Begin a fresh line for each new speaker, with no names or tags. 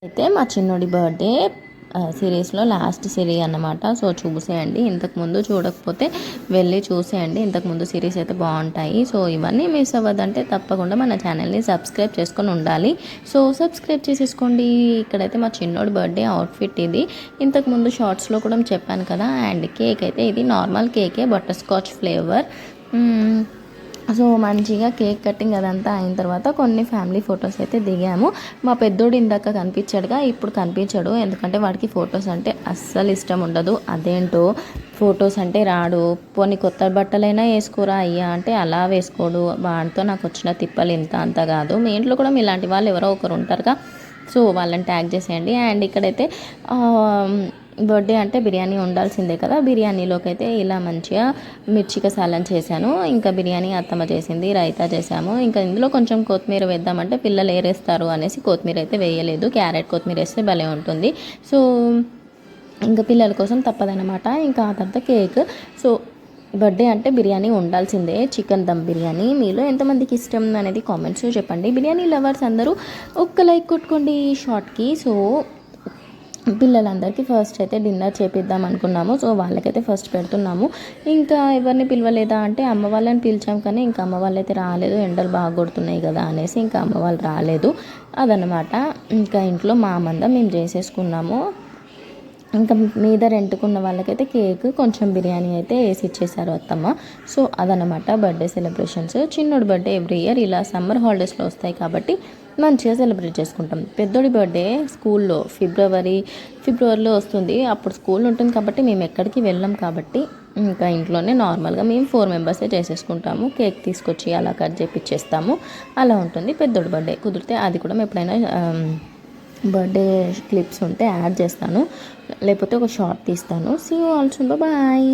అయితే మా చిన్నోడి బర్త్డే సిరీస్లో లాస్ట్ సిరీస్ అన్నమాట. సో చూసేయండి, ఇంతకుముందు చూడకపోతే వెళ్ళి చూసేయండి. ఇంతకుముందు సిరీస్ అయితే బాగుంటాయి. సో ఇవన్నీ మిస్ అవ్వదంటే తప్పకుండా మన ఛానల్ని సబ్స్క్రైబ్ చేసుకొని ఉండాలి. సో సబ్స్క్రైబ్ చేసేసుకోండి. ఇక్కడైతే మా చిన్నోడి బర్త్డే అవుట్ఫిట్ ఇది. ఇంతకుముందు షార్ట్స్లో కూడా చెప్పాను కదా. అండ్ కేక్ అయితే ఇది నార్మల్ కేకే, బటర్ స్కాచ్ ఫ్లేవర్. సో మంచిగా కేక్ కటింగ్ అదంతా అయిన తర్వాత కొన్ని ఫ్యామిలీ ఫొటోస్ అయితే దిగాము. మా పెద్దోడు ఇందాక కనిపించాడుగా, ఇప్పుడు కనిపించాడు. ఎందుకంటే వాడికి ఫొటోస్ అంటే అస్సలు ఇష్టం ఉండదు. అదేంటో ఫొటోస్ అంటే రాడు. పోనీ కొత్త బట్టలైనా వేసుకోరా అయ్యా అంటే అలా వేసుకోడు. వాడితో నాకు వచ్చిన తిప్పలు ఇంత అంత కాదు. మీ ఇంట్లో కూడా ఇలాంటి వాళ్ళు ఎవరో ఒకరు ఉంటారుగా. సో వాళ్ళని ట్యాగ్ చేసేయండి. అండ్ ఇక్కడైతే బర్త్డే అంటే బిర్యానీ ఉండాల్సిందే కదా. బిర్యానీలోకి అయితే ఇలా మంచిగా మిర్చి కసాలను చేశాను. ఇంకా బిర్యానీ అత్తమ్మ చేసింది, రైతా చేసాము. ఇంకా ఇందులో కొంచెం కొత్తిమీర వేద్దామంటే పిల్లలు ఏరేస్తారు అనేసి కొత్తిమీర అయితే వేయలేదు. క్యారెట్ కొత్తిమీర వేస్తే భలే ఉంటుంది. సో ఇంకా పిల్లల కోసం తప్పదనమాట. ఇంకా ఆ తర్వాత కేక్. సో బర్త్డే అంటే బిర్యానీ ఉండాల్సిందే. చికెన్ దమ్ బిర్యానీ మీలో ఎంతమందికి ఇష్టం అనేది కామెంట్స్లో చెప్పండి. బిర్యానీ లవర్స్ అందరూ ఒక్క లైక్ కొట్టుకోండి షార్ట్కి. సో పిల్లలందరికీ ఫస్ట్ అయితే డిన్నర్ చేపిద్దాం అనుకున్నాము. సో వాళ్ళకైతే ఫస్ట్ పెడుతున్నాము. ఇంకా ఎవరిని పిలవలేదా అంటే అమ్మ వాళ్ళని పిలిచాం, కానీ ఇంకా అమ్మ వాళ్ళు అయితే రాలేదు. ఎండలు బాగా కొడుతున్నాయి కదా అనేసి ఇంకా అమ్మ వాళ్ళు రాలేదు. అదనమాట. ఇంకా ఇంట్లో మా మందం మేము చేసేసుకున్నాము. ఇంకా మీద రెంట్కున్న వాళ్ళకైతే కేక్ కొంచెం బిర్యానీ అయితే వేసి ఇచ్చేసారు అత్తమ్మ. సో అదనమాట బర్త్డే సెలబ్రేషన్స్. చిన్నోడి బర్త్డే ఎవ్రీ ఇయర్ ఇలా సమ్మర్ హాలిడేస్లో వస్తాయి కాబట్టి మంచిగా సెలబ్రేట్ చేసుకుంటాం. పెద్దోడి బర్త్డే స్కూల్లో ఫిబ్రవరిలో వస్తుంది. అప్పుడు స్కూల్ ఉంటుంది కాబట్టి మేము ఎక్కడికి వెళ్ళాం కాబట్టి ఇంకా ఇంట్లోనే నార్మల్గా మేము 4 మెంబర్సే చేసేసుకుంటాము. కేక్ తీసుకొచ్చి అలా కట్ చేపిచ్చేస్తాము. అలా ఉంటుంది పెద్దోడి బర్త్డే. కుదిరితే అది కూడా ఎప్పుడైనా బర్త్డే క్లిప్స్ ఉంటే యాడ్ చేస్తాను, లేకపోతే ఒక షార్ట్ తీస్తాను. See you also, bye.